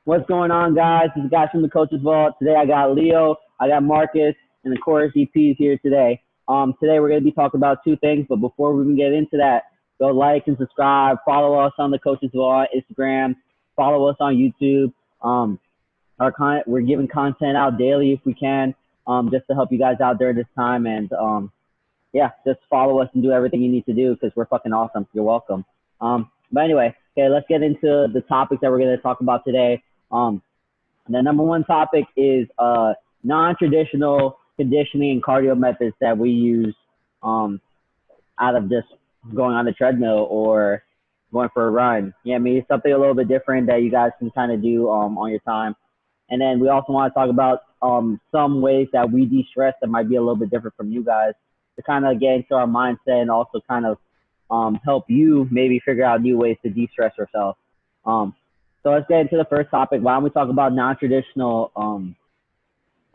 What's going on, guys? This is guys from the Coaches Vault. Today I got Leo, I got Marcus, and of course EP's here today. Today we're going to be talking about two things, but before we even get into that, go like and subscribe. Follow us on the Coaches Vault Instagram. Follow us on YouTube. We're giving content out daily if we can, just to help you guys out during this time. And yeah, just follow us and do everything you need to do because we're fucking awesome. You're welcome. But anyway, okay, let's get into the topics that we're going to talk about today. The number one topic is non-traditional conditioning and cardio methods that we use out of just going on the treadmill or going for a run. Yeah, I mean, it's something a little bit different that you guys can kind of do on your time. And then we also want to talk about some ways that we de-stress that might be a little bit different from you guys to kind of get into our mindset and also kind of help you maybe figure out new ways to de-stress yourself. So let's get into the first topic. Why don't we talk about non-traditional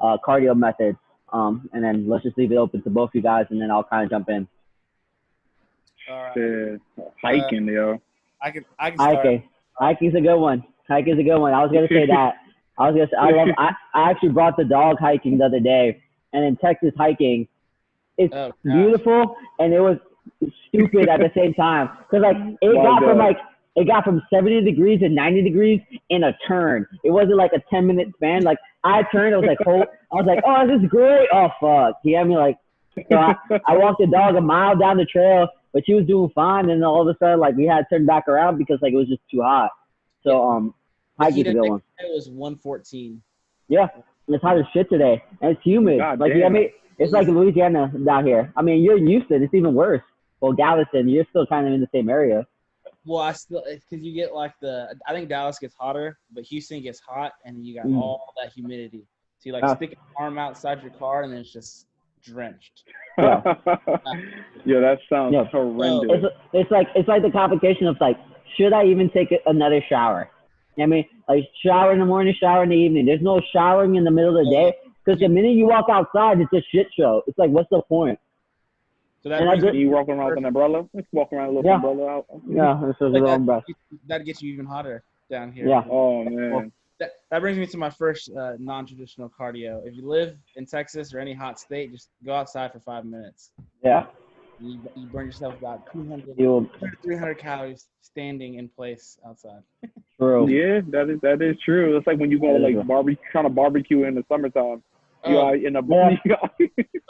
cardio methods? And then let's just leave it open to both you guys, and then I'll kind of jump in. All right. Hiking, yo. I can start. Hiking's a good one. I was gonna say that. I actually brought the dog hiking the other day, and in Texas hiking, it's beautiful and it was stupid at the same time because it got from 70 degrees to 90 degrees in a turn. It wasn't like a 10-minute span. Like I turned, I was like, oh, this is great. Oh fuck, you know what I mean? Like, so I walked the dog a mile down the trail, but she was doing fine, and then all of a sudden, like we had to turn back around because like it was just too hot. So hiking's a good one. It was 114. Yeah, it's hot as shit today, and it's humid. God like damn. you know what I mean? It's like Louisiana down here. I mean, you're in Houston. It's even worse. Well, Galveston, you're still kind of in the same area. Well, because you get like I think Dallas gets hotter, but Houston gets hot, and you got all that humidity. So you stick your arm outside your car, and then it's just drenched. Yeah, yeah, that sounds horrendous. It's like the complication of like, should I even take another shower? You know what I mean, like shower in the morning, shower in the evening. There's no showering in the middle of the day because the minute you walk outside, it's a shit show. It's like, what's the point? So that you walk around with an umbrella? Walk around with a little umbrella out? Yeah, this is a little umbrella. That gets you even hotter down here. Yeah. Oh, man. That brings me to my first non-traditional cardio. If you live in Texas or any hot state, just go outside for 5 minutes. Yeah. You burn yourself about 200 to 300 calories standing in place outside. True. Yeah, that is true. It's like when you go trying to barbecue in the summertime. You are in a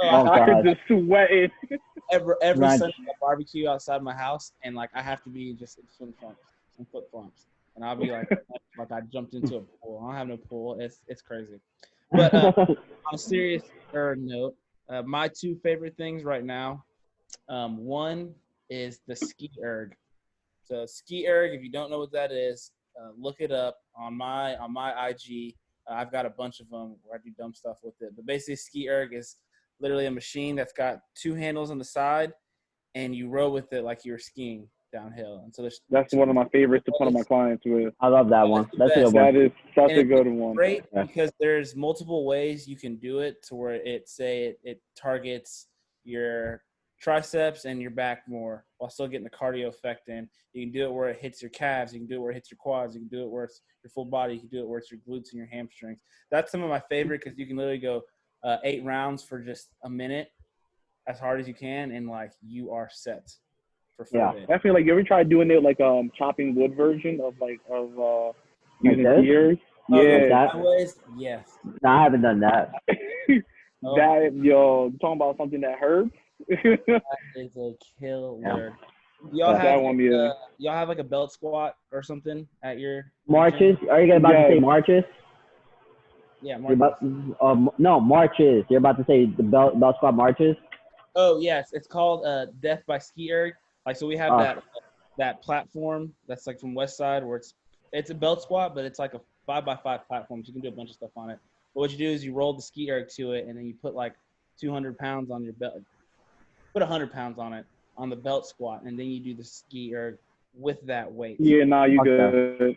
I could just sweat it. Every Sunday I barbecue outside my house, and like I have to be just in swim trunks and flip flops, and I'll be like I jumped into a pool. I don't have no pool. It's crazy. But on a serious note, my two favorite things right now, one is the Skierg. So Skierg, if you don't know what that is, look it up on my IG. I've got a bunch of them where I do dumb stuff with it. But basically, Skierg is literally a machine that's got two handles on the side, and you row with it like you're skiing downhill. And so that's one of my favorites to put on my clients with. I love that one. That's a good one. That is such a good one. Great because there's multiple ways you can do it to where it targets your triceps and your back more while still getting the cardio effect in. You can do it where it hits your calves. You can do it where it hits your quads. You can do it where it's your full body. You can do it where it's your glutes and your hamstrings. That's some of my favorite because you can literally go 8 rounds for just a minute as hard as you can, and like you are set for 4 days. I feel like you ever tried doing it like chopping wood version of using gears? Yes. No, I haven't done that. Talking about something that hurts. That is a killer. Y'all have like a belt squat or something at your marches? Are you about to say marches? Yeah, marches. No, marches. You're about to say the belt squat marches? Oh yes, it's called Death by Skierg. Like so, we have that platform that's like from West Side where it's a belt squat, but it's like a 5x5 platform. So you can do a bunch of stuff on it. But what you do is you roll the Skierg to it, and then you put like 200 pounds on your belt. Put 100 pounds on it on the belt squat, and then you do the Skierg with that weight. Yeah, you good.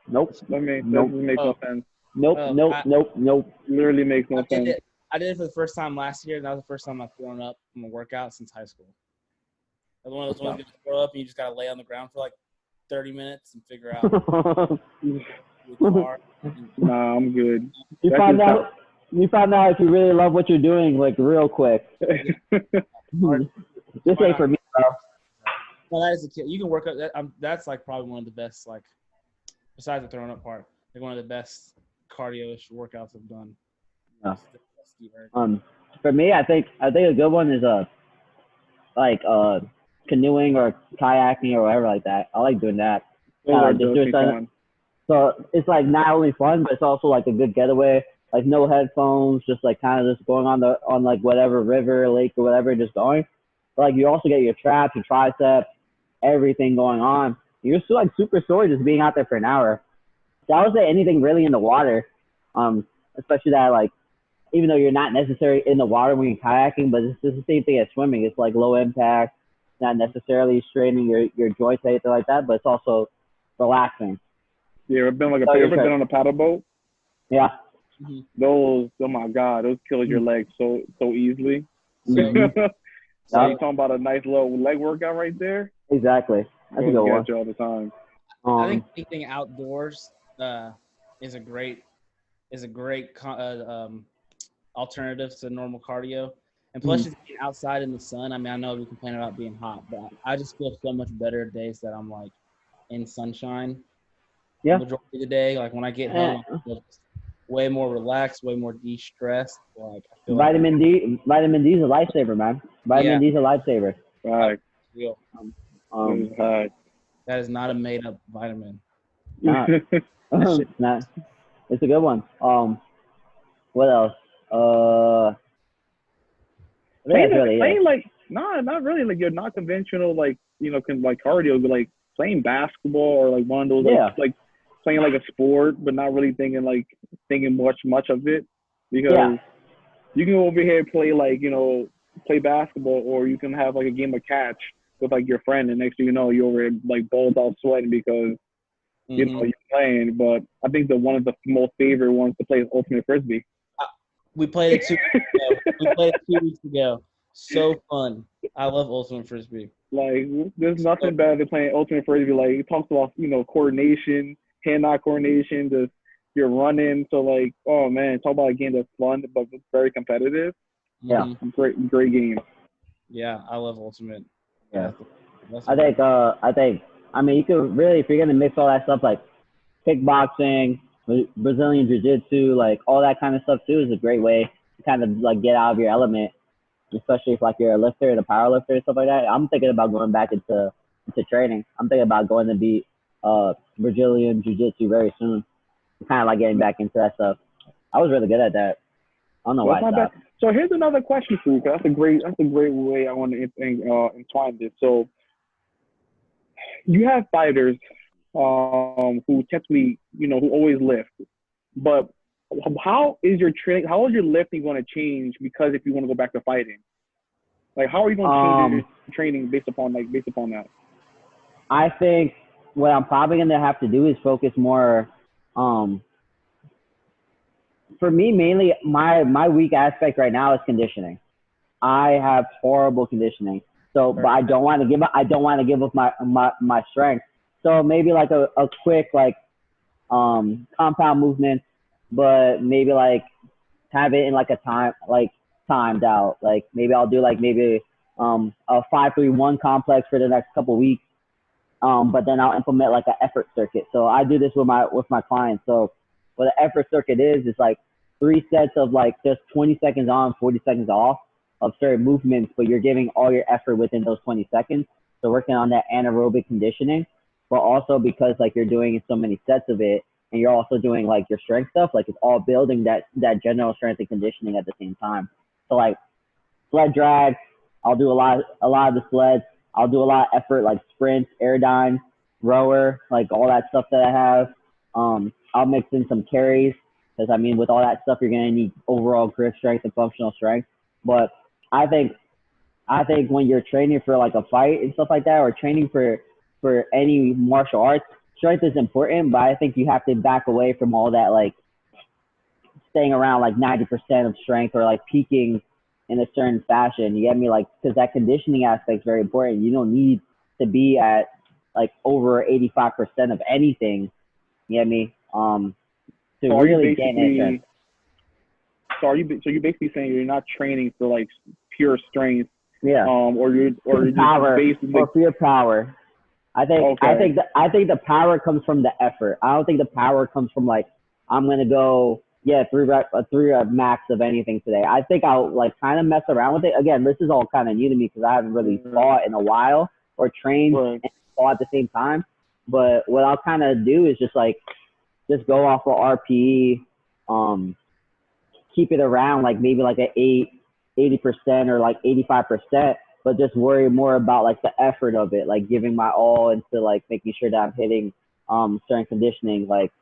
Nope. That doesn't make no sense. Nope. Literally makes no sense. I did it for the first time last year, and that was the first time I've thrown up from a workout since high school. That's one of those ones you just throw up, and you just got to lay on the ground for like 30 minutes and figure out. hard. Nah, I'm good. You find out if you really love what you're doing, like real quick. This ain't for me, bro. Well, that is a kid. You can work out that. That's like probably one of the best, like, besides the throwing up part, like one of the best cardio-ish workouts I've done. Yeah. For me, I think a good one is like canoeing or kayaking or whatever like that. I like doing that. So it's like not only fun, but it's also like a good getaway. Like no headphones, just like kind of just going on like whatever river, lake, or whatever, just going. But like you also get your traps, your triceps, everything going on. You're still like super sore just being out there for an hour. So I would say anything really in the water, especially that like even though you're not necessarily in the water when you're kayaking, but it's just the same thing as swimming. It's like low impact, not necessarily straining your joints or anything like that, but it's also relaxing. Yeah, I've been like you ever been on a paddle boat? Yeah. Mm-hmm. Those, oh my God, those kill your legs so easily. Mm-hmm. So you're talking about a nice little leg workout right there? Exactly. That's a good one. You all the time. I think anything outdoors is a great alternative to normal cardio. And plus, just being outside in the sun. I mean, I know we complain about being hot, but I just feel so much better days that I'm like in sunshine. Yeah. Majority of the day, like when I get home, I feel way more relaxed, way more de-stressed. Like I feel vitamin D is a lifesaver, man. Vitamin D is a lifesaver. Right. Real. That is not a made-up vitamin. Nah. Nah. It's a good one. What else? Playing like not really like you're not conventional like like cardio, but like playing basketball or like one of those like playing like a sport, but not really thinking much of it, because you can go over here and play like play basketball, or you can have like a game of catch with like your friend, and next thing you know you're over here like balls out sweating because you're playing. But I think one of the most favorite ones to play is ultimate frisbee. We played it 2 weeks ago. So fun. I love ultimate frisbee. Like there's nothing better than playing ultimate frisbee. Like it talks about coordination, hand-eye coordination, just you're running. So like, oh man, talk about a game that's fun but very competitive. Yeah, great game. Yeah, I love ultimate. Yeah, I think you could really, if you're gonna mix all that stuff like kickboxing, Brazilian jiu-jitsu, like all that kind of stuff too, is a great way to kind of like get out of your element, especially if like you're a lifter and a power lifter and stuff like that. I'm thinking about going back into training. I'm thinking about going to be Brazilian jiu-jitsu very soon. Kind of like getting back into that stuff. I was really good at that. I don't know why I stopped. So here's another question for you, because that's a great way I want to entwine this. So you have fighters who typically, who always lift, but how is your lifting going to change? Because if you want to go back to fighting, like how are you going to change your training based upon that? I think what I'm probably going to have to do is focus more. For me, mainly my weak aspect right now is conditioning. I have horrible conditioning, so but I don't want to give up my strength. So maybe like a quick like compound movement, but maybe like have it in like a time like timed out. Like maybe I'll do like a 5-3-1 complex for the next couple weeks. But then I'll implement like an effort circuit. So I do this with my clients. So what an effort circuit is like 3 sets of like just 20 seconds on, 40 seconds off of certain movements, but you're giving all your effort within those 20 seconds. So working on that anaerobic conditioning, but also because like you're doing so many sets of it, and you're also doing like your strength stuff, like it's all building that general strength and conditioning at the same time. So like sled drag, I'll do a lot of the sleds. I'll do a lot of effort like sprints, airdyne, rower, like all that stuff that I have. I'll mix in some carries, because I mean with all that stuff you're gonna need overall grip strength and functional strength. But I think when you're training for like a fight and stuff like that, or training for any martial arts, strength is important, but I think you have to back away from all that like staying around like 90% of strength or like peaking in a certain fashion. You get me? Like, because that conditioning aspect is very important. You don't need to be at like over 85% of anything. You get me? to really gain interest. So you're basically saying you're not training for like pure strength, yeah, or you're power, just basically or pure power. I think the power comes from the effort. I don't think the power comes from like I'm gonna go three rep max of anything today. I think I'll like kind of mess around with it. Again, this is all kind of new to me because I haven't really fought in a while or trained and fought at the same time. But what I'll kind of do is just go off of RPE, keep it around like maybe like an 80% or like 85%, but just worry more about like the effort of it, like giving my all into like making sure that I'm hitting certain conditioning, like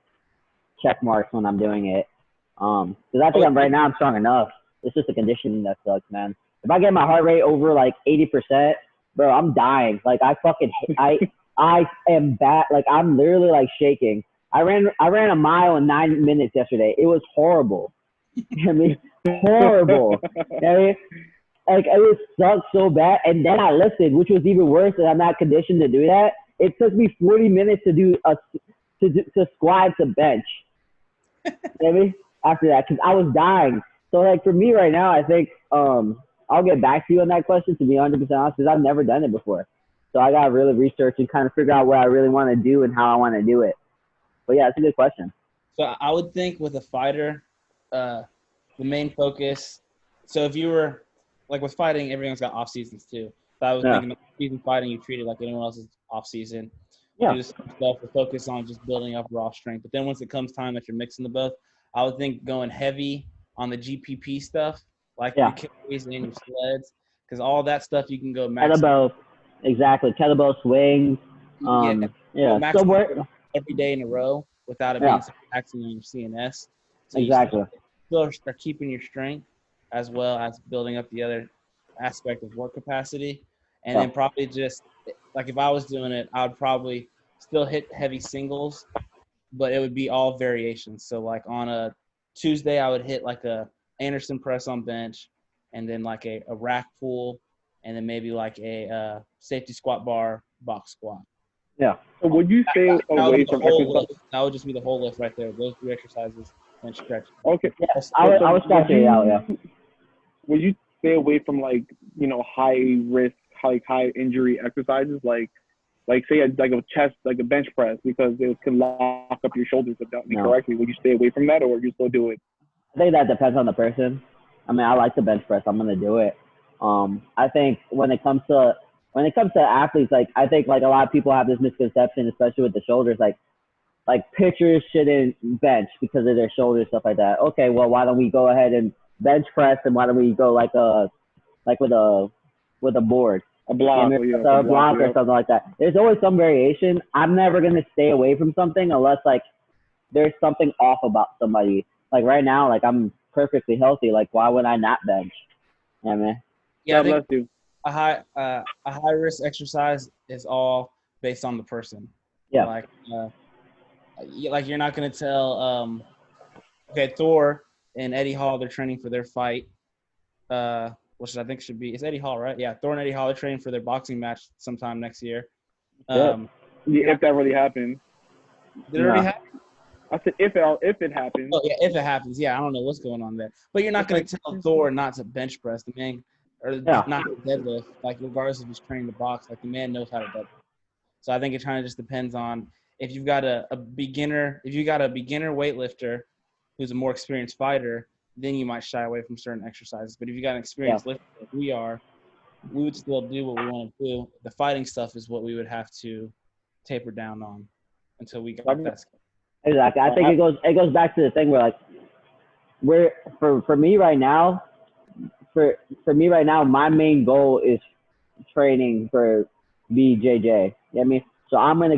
check marks when I'm doing it. Because I think right now I'm strong enough. It's just the conditioning that sucks, man. If I get my heart rate over like 80%, bro, I'm dying. Like I am bad. Like I'm literally like shaking. I ran a mile in 9 minutes yesterday. It was horrible. I mean, horrible. I mean, like it was sucked so bad. And then I lifted, which was even worse. And I'm not conditioned to do that. It took me 40 minutes to do to squat to bench. You know what I mean? After that, because I was dying. So like for me right now, I think I'll get back to you on that question, to be 100% honest, because I've never done it before. So I gotta really research and kind of figure out what I really want to do and how I want to do it. But yeah, it's a good question. So I would think with a fighter, the main focus. So if you were like with fighting, everyone's got off seasons too. So I was thinking season fighting, you treat it like anyone else's off season. Yeah. Do stuff to focus on just building up raw strength. But then once it comes time that you're mixing the both, I would think going heavy on the GPP stuff, like your carries and your sleds, because all that stuff you can go max. Kettlebell, exactly. Kettlebell swings. So every day in a row without it being taxing on your CNS. So exactly. You still are keeping your strength as well as building up the other aspect of work capacity. And then probably just like if I was doing it, I would probably still hit heavy singles, but it would be all variations. So like on a Tuesday, I would hit like a Anderson press on bench, and then like a rack pull, and then maybe like a safety squat bar box squat. Yeah. So would you stay away from exercise? That would just be the whole lift right there. Those 3 exercises and stretch. Okay. Yeah, I would stretch it out. Yeah. Would you stay away from like high risk, high injury exercises like say like a chest, like a bench press, because it can lock up your shoulders if done incorrectly? Would you stay away from that, or would you still do it? I think that depends on the person. I mean, I like the bench press. I'm gonna do it. I think when it comes to athletes, like I think like a lot of people have this misconception, especially with the shoulders, like pitchers shouldn't bench because of their shoulders, stuff like that. Okay, well, why don't we go ahead and bench press, and why don't we go like with a board, a block, a block or something like that. There's always some variation. I'm never gonna stay away from something unless like there's something off about somebody. Like right now, like I'm perfectly healthy. Like why would I not bench? Yeah, man. Yeah, I think a high risk exercise is all based on the person. Yeah. Like you're not gonna tell Thor and Eddie Hall, they're training for their fight. Which I think should be, it's Eddie Hall, right? Yeah, Thor and Eddie Hall are training for their boxing match sometime next year. If that really happens. Did it already happen? I said if it happens. Oh yeah, if it happens. Yeah, I don't know what's going on there, but you're not going to tell Thor not to bench press the man, or not to deadlift. Like regardless if he's training to box, like the man knows how to deadlift. So I think it kind of just depends on if you've got a beginner, weightlifter who's a more experienced fighter, then you might shy away from certain exercises. But if you got an experienced lifter like we are, we would still do what we want to do. The fighting stuff is what we would have to taper down on until we got that skill. Exactly. I think it goes back to the thing where like for me right now, my main goal is training for BJJ. You know what I mean? So I'm gonna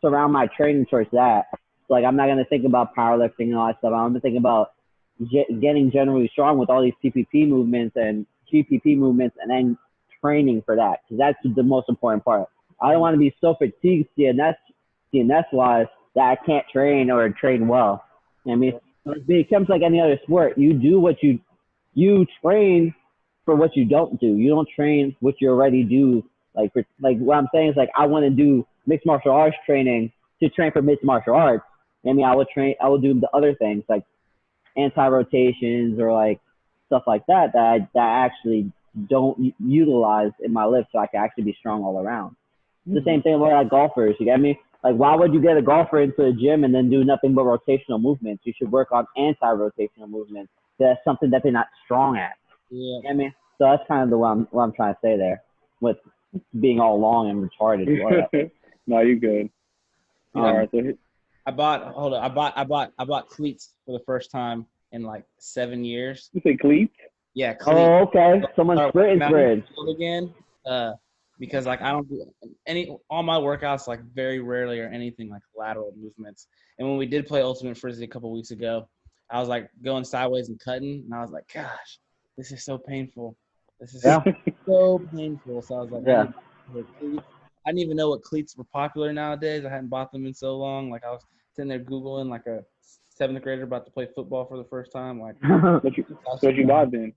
surround my training towards that. So like I'm not gonna think about powerlifting and all that stuff. I'm gonna think about getting generally strong with all these TPP movements and GPP movements, and then training for that, because that's the most important part. I don't want to be so fatigued CNS wise that I can't train or train well. You know what I mean? It becomes like any other sport. You do what you train for what you don't do. You don't train what you already do. Like what I'm saying is like I want to do mixed martial arts training to train for mixed martial arts. I mean, I would do the other things like anti-rotations or like stuff like that that I actually don't utilize in my lift so I can actually be strong all around. The same thing with like golfers, you get me? Like, why would you get a golfer into a gym and then do nothing but rotational movements? You should work on anti-rotational movements. That's something that they're not strong at. Yeah. You get me? So that's kind of what I'm trying to say there with being all long and retarded. No, you're good. All right, so I bought cleats for the first time in like 7 years. You say cleats? Yeah, cleats. Oh, okay. Someone's sprinting again. Because like I don't do all my workouts like very rarely are anything like lateral movements. And when we did play Ultimate Frisbee a couple weeks ago, I was like going sideways and cutting, and I was like, gosh, this is so painful. This is so painful. So I was like, I didn't even know what cleats were popular nowadays. I hadn't bought them in so long. Like I was sitting there Googling like a 7th grader about to play football for the first time. Like, what you bought then?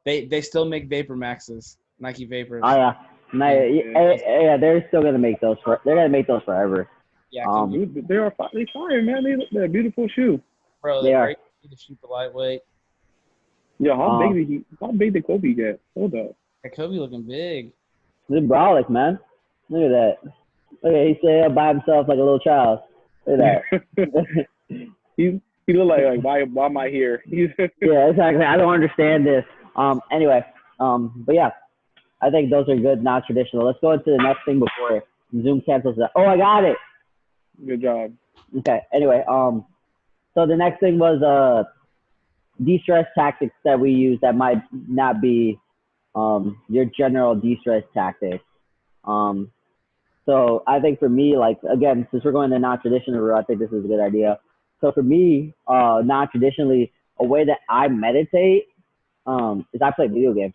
They still make Vapor Maxes, Nike Vapors. Oh yeah. Yeah, they're still gonna make those they're gonna make those forever. Yeah, they're fire, man. They're a beautiful shoe. Bro, they're great. The super lightweight. Yeah, how big did Kobe get? Hold up. Yeah, Kobe looking big. He's brolic, man. Look at that. Look at he stayed up by himself like a little child. Look at that. he look like why am I here? Yeah, exactly. I don't understand this. Anyway, but yeah. I think those are good, non-traditional. Let's go into the next thing before Zoom cancels that. Oh, I got it. Good job. Okay. Anyway, so the next thing was de-stress tactics that we use that might not be your general de-stress tactics. So I think for me, like again, since we're going the non-traditional route, I think this is a good idea. So for me, non-traditionally, a way that I meditate is I play video games.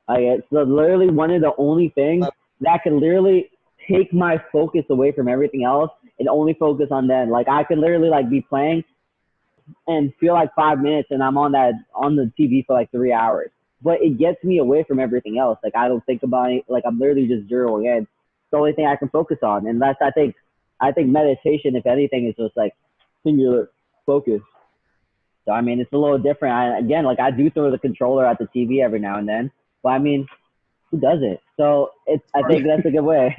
It's literally one of the only things that can literally take my focus away from everything else and only focus on them. Like I can literally like be playing and feel like 5 minutes and I'm on the TV for like 3 hours. But it gets me away from everything else. Like I don't think about it. Like I'm literally just zeroing in. It's the only thing I can focus on. And that's I think meditation, if anything, is just like singular focus. So I mean it's a little different. I do throw the controller at the TV every now and then. But I mean, who doesn't? So I think that's a good way.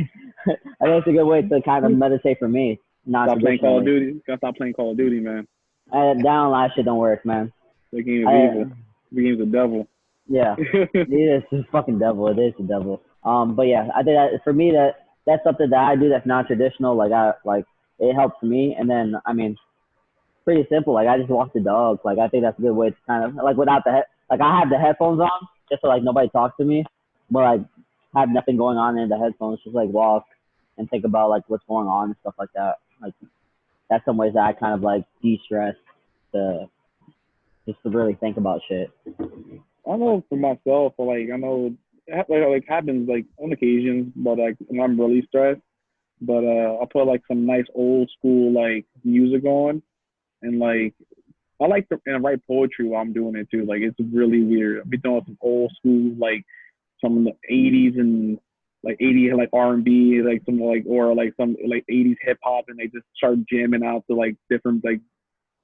I think it's a good way to kind of meditate for me. Stop playing Call of Duty. Gotta stop playing Call of Duty, man. Download shit don't work, man. The game is evil. The game's the devil. Yeah, it's just fucking devil. It is the devil. But yeah, I think that for me that's something that I do that's non-traditional. Like it helps me. And then I mean, pretty simple. Like I just walk the dog. Like I think that's a good way to kind of like without like I have the headphones on. Just so like nobody talks to me, but like have nothing going on in the headphones. Just like walk and think about like what's going on and stuff like that. Like that's some ways that I kind of like de-stress just to really think about shit. I know for myself, like I know like happens like on occasions, but like when I'm really stressed, but I'll put like some nice old school like music on, and like. I like to write poetry while I'm doing it too. Like it's really weird. I'll be doing some old school, like some of the 80s and like 80s like R&B, like some like or like some like 80s hip hop, and they just start jamming out to like different like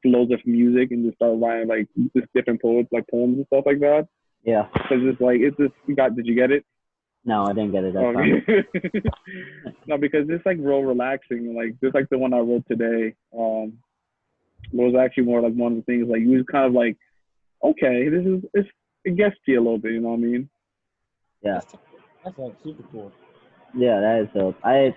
flows of music and just start writing like just different poems and stuff like that. Yeah. Cause it's just did you get it? No, I didn't get it. No, because it's like real relaxing. Like just like the one I wrote today. It was actually more like one of the things like you was kind of like, okay, it gets to you a little bit, you know what I mean? Yeah. That's like super cool. Yeah, that is dope. I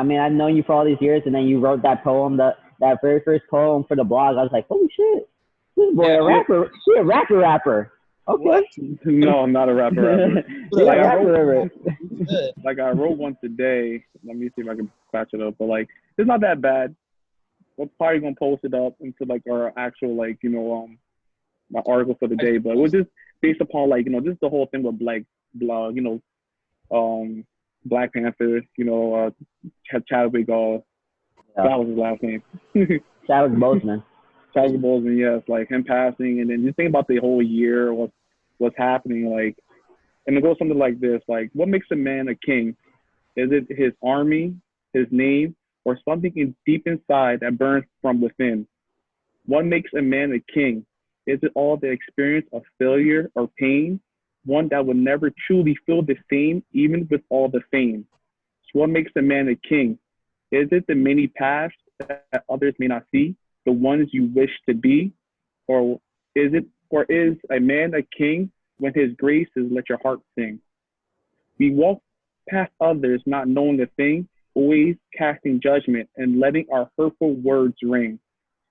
mean I've known you for all these years, and then you wrote that poem, that very first poem for the blog. I was like, holy shit, this boy a rapper. He a rapper. Okay. No, I'm not a rapper. Like I wrote one today. Let me see if I can patch it up. But like it's not that bad. We're probably gonna post it up into like our actual like my article for the day, but it was just based upon like just the whole thing with Black Panther, Chadwick, that was his last name. Chadwick Boseman. Chadwick Boseman, yes, like him passing, and then just think about the whole year, what's happening, like, and it goes something like this, like, what makes a man a king? Is it his army, his name, or something deep inside that burns from within? What makes a man a king? Is it all the experience of failure or pain? One that will never truly feel the same, even with all the fame. So what makes a man a king? Is it the many paths that others may not see, the ones you wish to be? Or is a man a king when his graces let your heart sing? We walk past others not knowing a thing, always casting judgment and letting our hurtful words ring.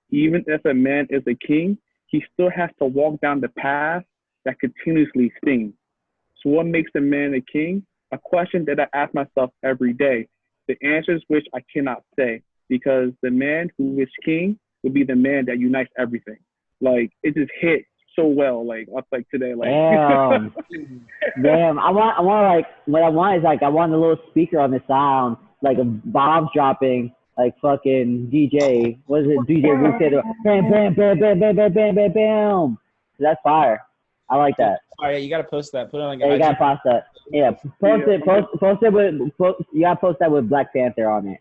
Even if a man is a king, he still has to walk down the path that continuously stings. So what makes a man a king? A question that I ask myself every day. The answers which I cannot say, because the man who is king will be the man that unites everything. Like, it just hit so well. Like, I like today, like. Damn. Damn. I want like, what I want is like, I want a little speaker on the sound, like a bombs dropping, like fucking DJ. What is it? DJ Ruth said, bam, bam, bam, bam, bam, bam, bam, bam, bam. That's fire. I like that. Oh yeah, you gotta post that. Put it on. Yeah, you gotta post that. Yeah, post it with. You gotta post that with Black Panther on it.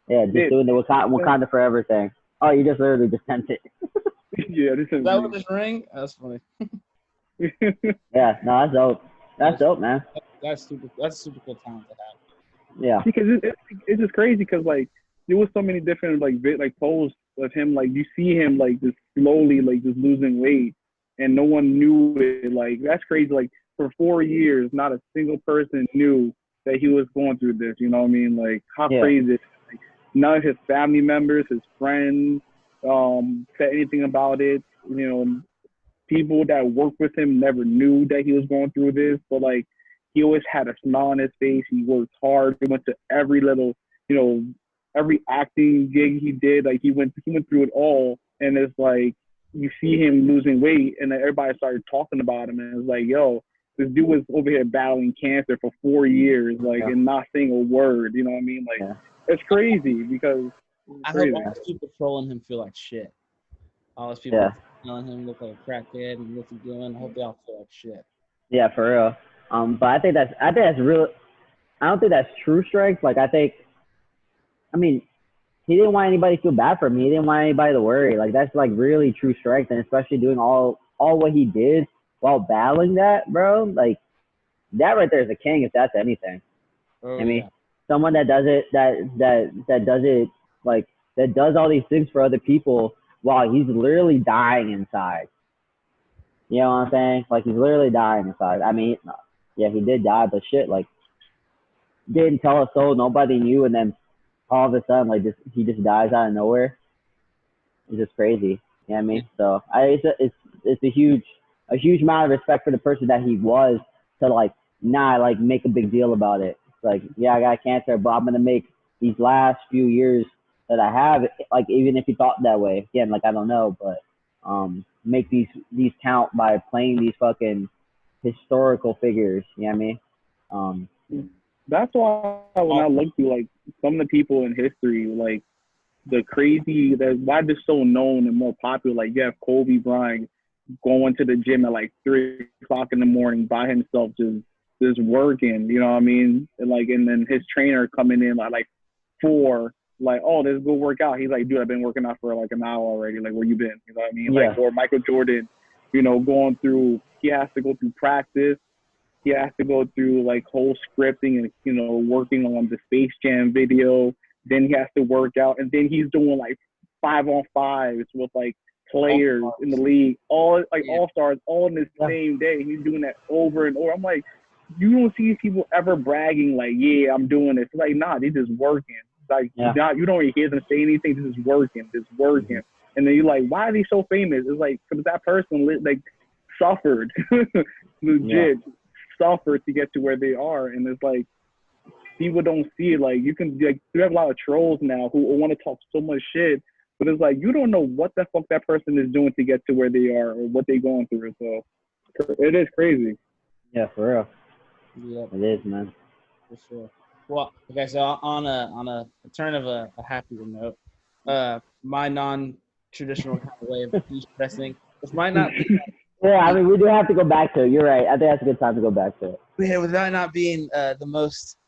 Yeah, just doing the Wakanda Forever thing. Oh, you just literally just sent it. Yeah, this is. That was this ring. That's funny. Yeah, no, that's dope. That's dope, man. That's super. That's a super cool talent to have. Yeah. Because it's just crazy because like there was so many different like posts of him, like you see him like just slowly like just losing weight and no one knew it. Like that's crazy. Like for 4 years, not a single person knew that he was going through this. You know what I mean? Like how crazy. Like, none of his family members, his friends, said anything about it. You know, people that worked with him never knew that he was going through this. But like he always had a smile on his face. He worked hard. He went to every little, you know, every acting gig he did. Like he went through it all. And it's like you see him losing weight, and then everybody started talking about him, and it's like, yo, this dude was over here battling cancer for 4 years, like, and not saying a word. You know what I mean? Like, it's crazy because I hope all those people trolling him feel like shit. All those people telling him look like a crackhead and what's he doing. I hope they all feel like shit. Yeah, for real. But I think that's real. I don't think that's true strength. Like I mean, he didn't want anybody to feel bad for him. He didn't want anybody to worry. Like that's like really true strength, and especially doing all what he did while battling that, bro. Like that right there is a king, if that's anything. I mean, someone that does it, that does it, like that does all these things for other people while he's literally dying inside. You know what I'm saying? Like he's literally dying inside. I mean, yeah, he did die, but shit, like didn't tell a soul, nobody knew, and then all of a sudden, like he just dies out of nowhere. It's just crazy. You know what I mean? So it's a huge amount of respect for the person that he was to like not like make a big deal about it. It's like, yeah, I got cancer, but I'm gonna make these last few years that I have, like even if he thought that way. Again, like I don't know, but make these count by playing these fucking historical figures. You know what I mean? That's why when I look through like some of the people in history, like the crazy, that why they're so known and more popular. Like you have Kobe Bryant going to the gym at like 3 o'clock in the morning by himself, just working. You know what I mean? And then his trainer coming in at like 4, like, oh, let's go work out. He's like, dude, I've been working out for like an hour already. Like, where you been? You know what I mean? Yeah. Like, or Michael Jordan, you know, going through. He has to go through practice. He has to go through like whole scripting and, you know, working on the Space Jam video. Then he has to work out, and then he's doing like 5-on-5s with like players in the league, all like all-stars, all in the same day. He's doing that over and over. I'm like, you don't see people ever bragging like, yeah, I'm doing this. Like, nah, they just working. Like, you don't really hear them say anything. They're just working. And then you're like, why are they so famous? It's like, because that person like suffered, legit suffered to get to where they are. And it's like, people don't see it. Like, you have a lot of trolls now who want to talk so much shit, but it's like, you don't know what the fuck that person is doing to get to where they are or what they're going through. So it is crazy. Yeah, for real. Yeah, it is, man. For sure. Well, okay, so on a turn of a happier note, my non-traditional kind of way of de-stressing, which might not be. Yeah, I mean, we do have to go back to it. You're right. I think that's a good time to go back to it. Yeah, without not being the most,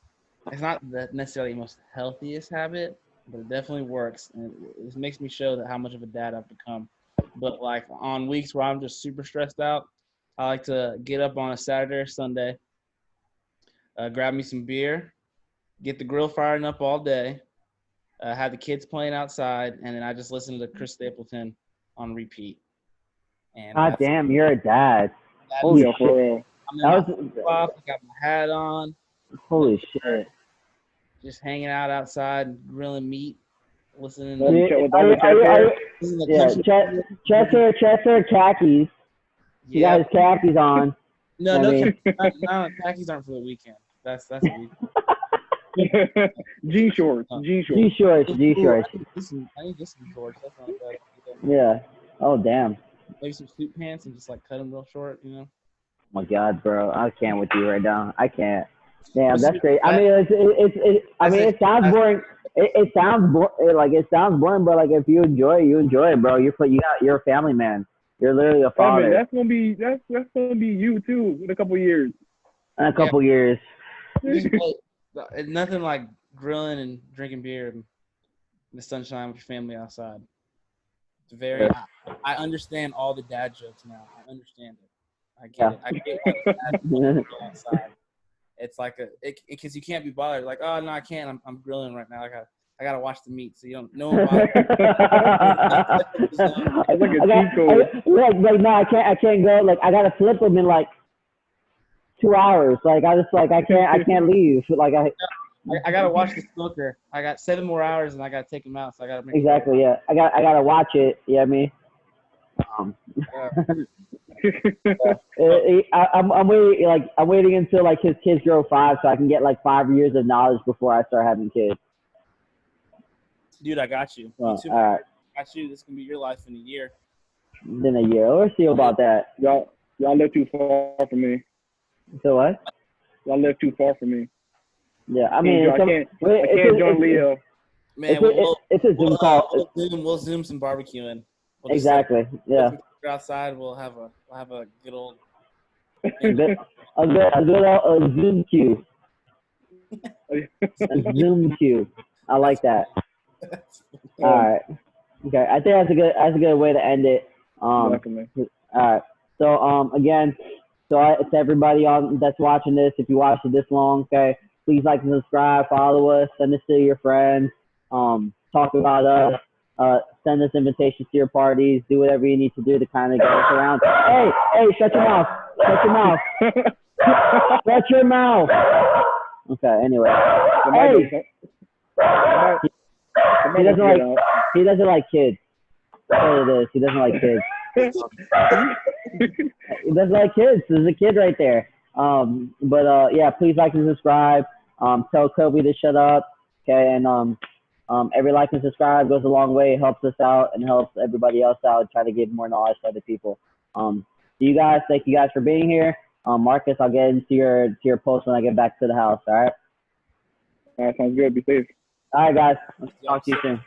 it's not necessarily the most healthiest habit, but it definitely works, and it makes me show that how much of a dad I've become. But like on weeks where I'm just super stressed out, I like to get up on a Saturday or Sunday, grab me some beer, get the grill firing up all day, have the kids playing outside, and then I just listen to Chris Stapleton on repeat. And God damn, you're a dad. Holy shit. I'm in my flip-flop, I got my hat on. Holy shit. Just hanging out outside, grilling meat, listening Chester khakis. He got his khakis on. No, khakis aren't for the weekend. That's a weekend. Jean shorts. Ooh, I need some shorts. That's not bad. Yeah. Oh, damn. Maybe some suit pants and just like cut them real short, you know? Oh my God, bro. I can't with you right now. I can't. Damn, that's great. I mean, it sounds boring. It sounds boring, but like if you enjoy it, bro. You're a family man. You're literally a father. Man, that's gonna be you too in a couple years. Years. Nothing like grilling and drinking beer in the sunshine with your family outside. It's very. I understand all the dad jokes now. I understand it. I get it. I get why outside. It's like because you can't be bothered. Like, oh no, I can't. I'm grilling right now. I gotta watch the meat, so you don't know. Like no, I can't go. Like I gotta flip them in like 2 hours. Like I can't leave. Like I gotta watch the smoker. I got 7 more hours and I gotta take him out. So I gotta make exactly. Yeah, I gotta watch it. You know what I mean? I'm waiting. Like I'm waiting until like his kids grow 5, so I can get like 5 years of knowledge before I start having kids. Dude, I got you. Well, all right. I got you. This can be your life in a year. In a year. Let's see about that. Y'all live too far from me. So what? Y'all live too far from me. Yeah, I mean, I can't join Leo. Man, it's a Zoom call. We'll Zoom some barbecuing. Exactly. Yeah. Outside, we'll have a good old a good old Zoom queue. A Zoom queue. I like that. All right. Okay. I think that's a good way to end it. Definitely. All right. So again, to everybody that's watching this, if you watched it this long, okay, please like and subscribe, follow us, send this to your friends, talk about us. Send us invitations to your parties. Do whatever you need to do to kind of get us around. Hey, shut your mouth. Shut your mouth. Shut your mouth. Okay, anyway. Hey. He doesn't like kids. That's what it is. He doesn't like kids. He doesn't like kids. There's a kid right there. Yeah, please like and subscribe. Tell Kobe to shut up. Okay, and every like and subscribe goes a long way. It helps us out and helps everybody else out. Try to give more knowledge to other people. Thank you guys for being here. Marcus, I'll get into your post when I get back to the house. All right. All right, sounds good. Be safe. All right, guys. Talk to you soon.